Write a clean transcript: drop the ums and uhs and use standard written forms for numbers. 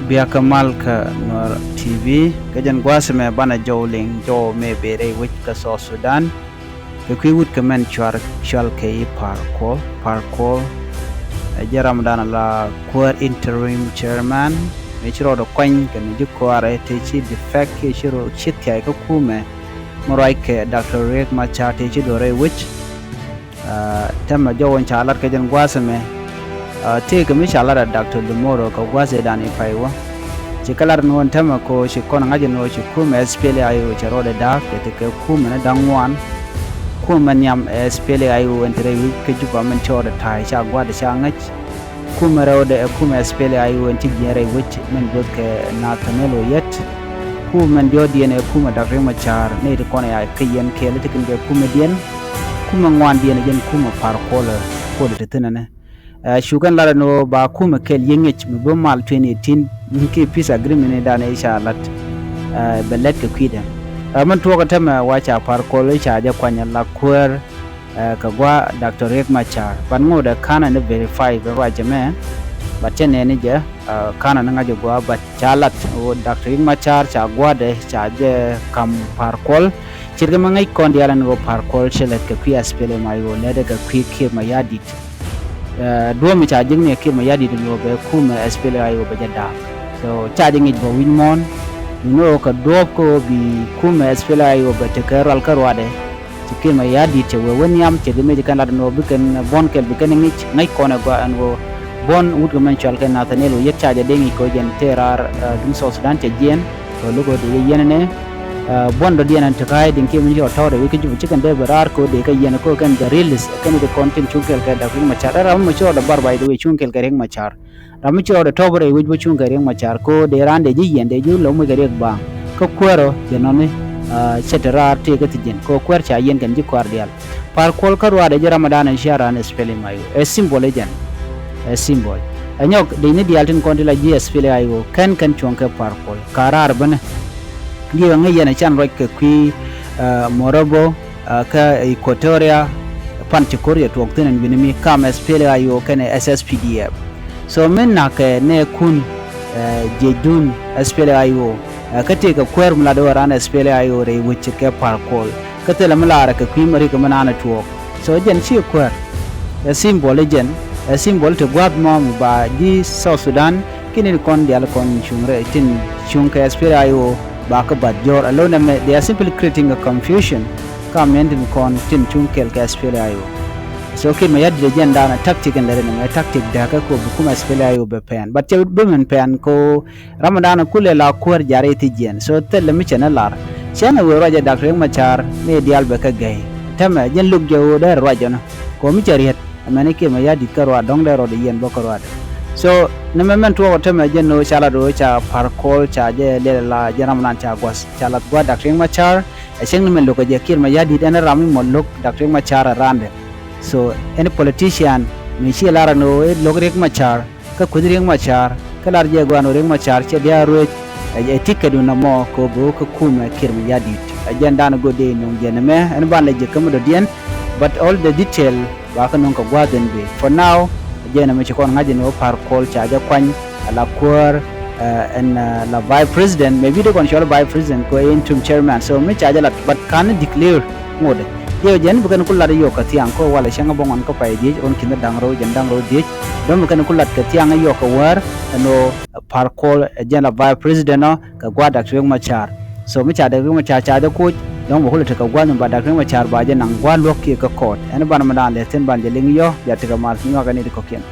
biaka malka Nuer TV kajan gwasa me bana jowling jo me bere which ka South Sudan ke kwi wut kamen chwal ke parkour jaram dana la kuäär interim chairman me chiro do kwany kan ji kuäär te chi defect ke chiro chit kai ka kume morai ke Dr. Riek machar te chi dore which tamma jowon chalar kajan gwasa me te ka mi chalara Dr. Lumoro ka gwasa dani paiwa chikalar no tama ko shikona ngaje no shikume spele ayo charode dak te ke kume na dangwan kume nyam spele ayo entre wi ke juba men chode tai cha gwada cha ngach kume rode kume spele ayo enti jere wich men dot ke na tanelo yet kume ndio diene kume Dr. machar ne de kona ya kayen ke le tikin ke kume dien kume ngwan diene jen kume par kola ko de tenane shugan lara no ba kume kel yengech me bo mal 2018 nke peace agreement da na insha Allah belet ke kwida man to ka tama wacha par kola cha ja kwanya la kuäär ka gwa Dr. Riek machar ban ngoda kana ne verify be wa jame batene ne je kana nga je gwa bat chalat o Dr. Riek machar cha gwa de cha je kam par kol chirga mangai kon diala no par kol chelet ke kwi aspele mayo ne de ka kwi ke mayadit do mi cha jingne ke mayadit no be kuma aspele ayo be jada so cha jingi bo winmon no ka do ko bi kuma aspele ayo be te karal karwade ke mayadit che woni am che me kan la no be kan bon kel be kan ngi ngai kona go an go bon wut ko man chal kan natanelo yek cha de ngi ko jen terar dum South Sudan te jen to lugo de yenene bon do diana to kai din ke mun jo tawde wi ke ju chicken de barar ko de ka yena ko kan the release kan de content chunkel ka da machar ram mo cho da bar bai de chunkel ka reng machar ram cho da tobre wi bu chunkel reng machar ko de rande ji yende ju lo mo ga rek ba ko kuäär jenone cetera te ga tijen ko kuäär cha yen kan ji kuäär dial par kol ka ruwa de ramadan shara ne spele mayo a symbol egen a symbol anyok de ni dial tin kontila ji spele ayo kan chunkel par kol karar bane dia ngayana chan roi ke kwi Morocco ka Equatoria Panchikoria to okten binimi kam spele ayo kene SSPDF so men na ke ne kun jedun spele ayo kate ka kuäär mlado ran spele ayo re wuche ke parkol kate la mlara ke kwi mari ka manana to so jen chi kuäär a symbol jen a symbol to gwad mom ba di South Sudan kini kon dial kon chungre tin chungke spele ayo baka badjor alone they are simply creating a confusion comment in con tin chunkel ka spele ayo so ke mayad legenda na tactic and na tactic da ka ko kuma spele ayo be pen but you women pen ko ramadan kule la kuäär jare ti jen so tel mi chana lar chana we raja Dr. Riek machar me dial be ka gay tama jen lug jo der raja no ko mi chariet amane ke mayad karwa dong der ro de yen bo karwa so nemen to tama jenno chala do cha parkol cha je le la janam nan cha gwas chala gwa Dr. Riek machar seng nemen lo ko je kir mayadi dana rami mollok Dr. Riek machar rande so any politician mi chi lara no lo Riek machar ka kudri Riek machar ka lar je gwa no Riek machar che dia ro e tikadu na mo ko bo ko kuma kir mayadi agenda no gode no jeneme en ban le je kam do dien but all the detail ba ka non ko gwa den be for now jena me chikon ngaje no par kol cha ja kwany la kuäär and la vice president maybe the control vice president ko interim chairman so me cha ja la but can declare mode yo jen bukan kullar yo ka tiang ko wala shanga bongon ko pay di on kinda dangro di dom bukan kullar ka tiang yo ko war no par kol jena vice president no ka gwa Dr. Riek machar so me cha da Riek machar cha da ko don bo hulata ka gwa no ba Dr. Riek machar ba je nang gwa lokki ka court en ban ma dan le ten ban je ling yo ya tiga mar nyo ga ni ko ken